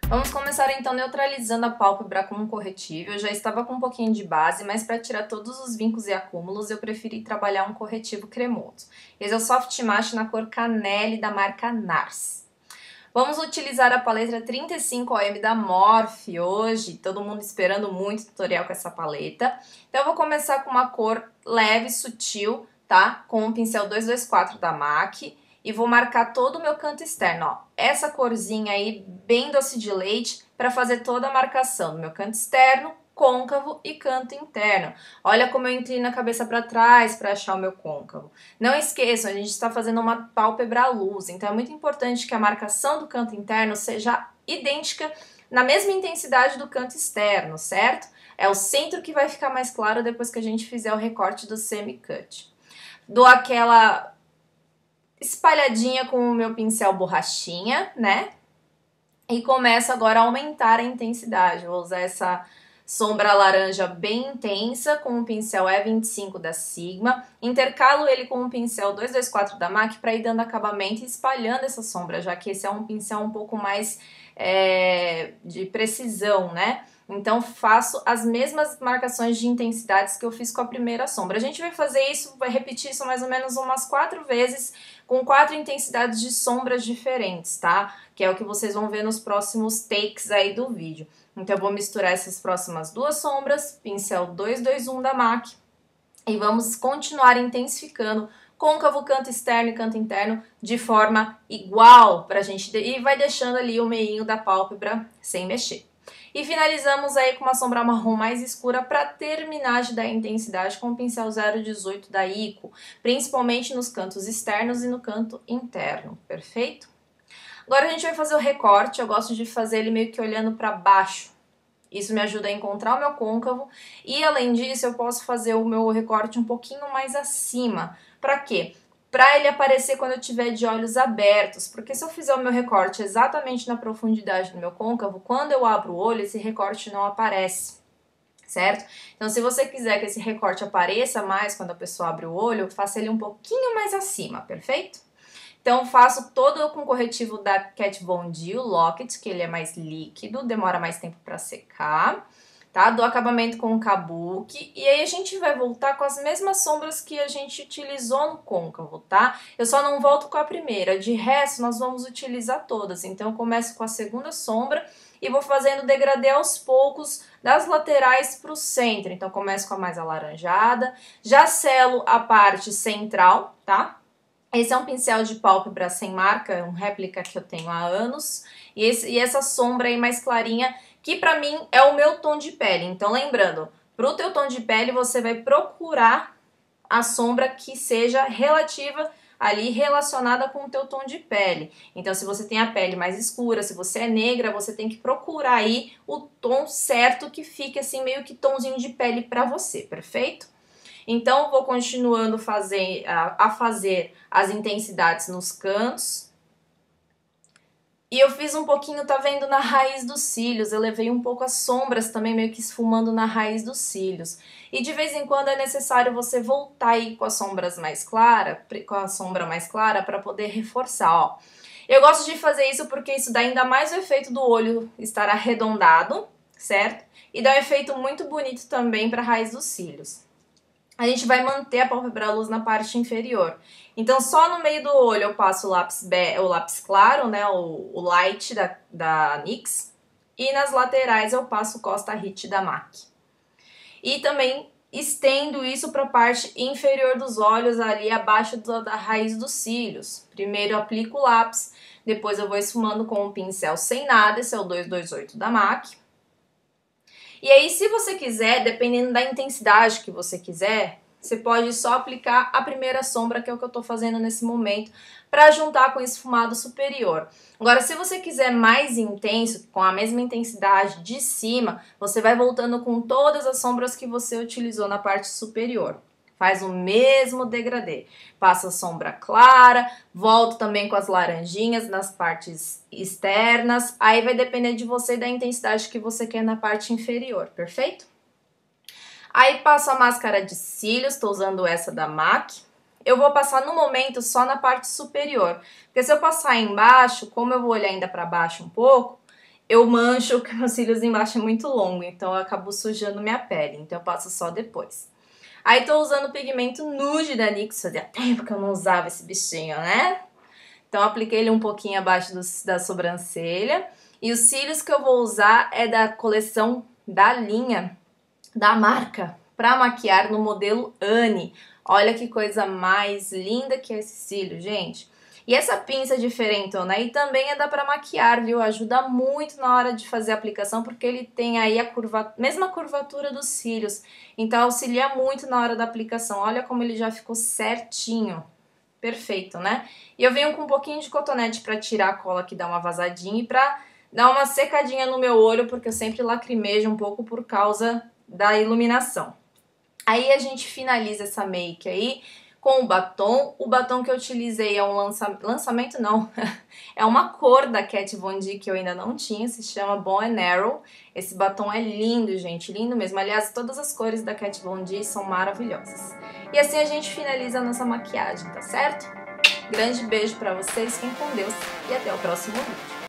Vamos começar então neutralizando a pálpebra com um corretivo. Eu já estava com um pouquinho de base, mas para tirar todos os vincos e acúmulos, eu preferi trabalhar um corretivo cremoso. Esse é o Soft Matte na cor Canelle da marca NARS. Vamos utilizar a paleta 35 OM da Morphe hoje, todo mundo esperando muito tutorial com essa paleta. Então eu vou começar com uma cor leve, sutil, tá? Com o pincel 224 da MAC. E vou marcar todo o meu canto externo, ó. Essa corzinha aí, bem doce de leite, para fazer toda a marcação do meu canto externo, côncavo e canto interno. Olha como eu inclino a cabeça para trás para achar o meu côncavo. Não esqueçam, a gente está fazendo uma pálpebra luz, então é muito importante que a marcação do canto interno seja idêntica, na mesma intensidade do canto externo, certo? É o centro que vai ficar mais claro depois que a gente fizer o recorte do semi-cut. Dou aquela espalhadinha com o meu pincel borrachinha, né? E começo agora a aumentar a intensidade. Vou usar essa sombra laranja bem intensa com o pincel E25 da Sigma. Intercalo ele com o pincel 224 da MAC para ir dando acabamento e espalhando essa sombra, já que esse é um pincel um pouco mais de precisão, né? Então faço as mesmas marcações de intensidades que eu fiz com a primeira sombra. A gente vai fazer isso, vai repetir isso mais ou menos umas 4 vezes, com 4 intensidades de sombras diferentes, tá? Que é o que vocês vão ver nos próximos takes aí do vídeo. Então eu vou misturar essas próximas 2 sombras, pincel 221 da MAC, e vamos continuar intensificando côncavo, canto externo e canto interno de forma igual pra gente, e vai deixando ali o meinho da pálpebra sem mexer. E finalizamos aí com uma sombra marrom mais escura para terminar de dar intensidade com o pincel 018 da Ico, principalmente nos cantos externos e no canto interno, perfeito? Agora a gente vai fazer o recorte, eu gosto de fazer ele meio que olhando para baixo. Isso me ajuda a encontrar o meu côncavo e, além disso, eu posso fazer o meu recorte um pouquinho mais acima. Para quê? Para ele aparecer quando eu tiver de olhos abertos, porque se eu fizer o meu recorte exatamente na profundidade do meu côncavo, quando eu abro o olho, esse recorte não aparece, certo? Então, se você quiser que esse recorte apareça mais quando a pessoa abre o olho, faça ele um pouquinho mais acima, perfeito? Então, faço todo com corretivo da Kat Von D, o Lock-It, que ele é mais líquido, demora mais tempo para secar. Tá? Do acabamento com o kabuki, e aí a gente vai voltar com as mesmas sombras que a gente utilizou no côncavo, tá? Eu só não volto com a primeira, de resto nós vamos utilizar todas, então eu começo com a segunda sombra e vou fazendo degradê aos poucos das laterais para o centro, então começo com a mais alaranjada, já selo a parte central, tá? Esse é um pincel de pálpebra sem marca, um réplica que eu tenho há anos, e essa sombra aí mais clarinha, que pra mim é o meu tom de pele. Então lembrando, pro teu tom de pele você vai procurar a sombra que seja relativa ali, relacionada com o teu tom de pele. Então se você tem a pele mais escura, se você é negra, você tem que procurar aí o tom certo que fique assim meio que tomzinho de pele pra você, perfeito? Então vou continuando a fazer as intensidades nos cantos. E eu fiz um pouquinho, tá vendo, na raiz dos cílios, eu levei um pouco as sombras também meio que esfumando na raiz dos cílios. E de vez em quando é necessário você voltar aí com a sombra mais clara para poder reforçar, ó. Eu gosto de fazer isso porque isso dá ainda mais o efeito do olho estar arredondado, certo? E dá um efeito muito bonito também para a raiz dos cílios. A gente vai manter a pálpebra luz na parte inferior. Então, só no meio do olho eu passo o lápis claro, né, o light da NYX. E nas laterais eu passo o Costa Hit da MAC. E também estendo isso para a parte inferior dos olhos, ali abaixo da raiz dos cílios. Primeiro eu aplico o lápis, depois eu vou esfumando com um pincel sem nada, esse é o 228 da MAC. E aí, se você quiser, dependendo da intensidade que você quiser, você pode só aplicar a primeira sombra, que é o que eu tô fazendo nesse momento, para juntar com o esfumado superior. Agora, se você quiser mais intenso, com a mesma intensidade de cima, você vai voltando com todas as sombras que você utilizou na parte superior. Faz o mesmo degradê. Passa sombra clara, volto também com as laranjinhas nas partes externas. Aí vai depender de você e da intensidade que você quer na parte inferior, perfeito? Aí passo a máscara de cílios, tô usando essa da MAC. Eu vou passar no momento só na parte superior, porque se eu passar embaixo, como eu vou olhar ainda para baixo um pouco, eu mancho, porque meus cílios embaixo é muito longo, então eu acabo sujando minha pele, então eu passo só depois. Aí tô usando o pigmento nude da NYX, fazia tempo que eu não usava esse bichinho, né? Então apliquei ele um pouquinho abaixo da sobrancelha. E os cílios que eu vou usar é da coleção da linha, da marca, pra maquiar no modelo Anne. Olha que coisa mais linda que é esse cílio, gente. E essa pinça diferentona aí também é da pra maquiar, viu? Ajuda muito na hora de fazer a aplicação, porque ele tem aí a mesma curvatura dos cílios. Então auxilia muito na hora da aplicação. Olha como ele já ficou certinho. Perfeito, né? E eu venho com um pouquinho de cotonete pra tirar a cola que dá uma vazadinha e pra dar uma secadinha no meu olho, porque eu sempre lacrimejo um pouco por causa da iluminação. Aí a gente finaliza essa make aí com o batom. O batom que eu utilizei é um lançamento não, é uma cor da Kat Von D que eu ainda não tinha, se chama Bow and Arrow. Esse batom é lindo, gente, lindo mesmo. Aliás, todas as cores da Kat Von D são maravilhosas. E assim a gente finaliza a nossa maquiagem, tá certo? Grande beijo pra vocês, fiquem com Deus e até o próximo vídeo.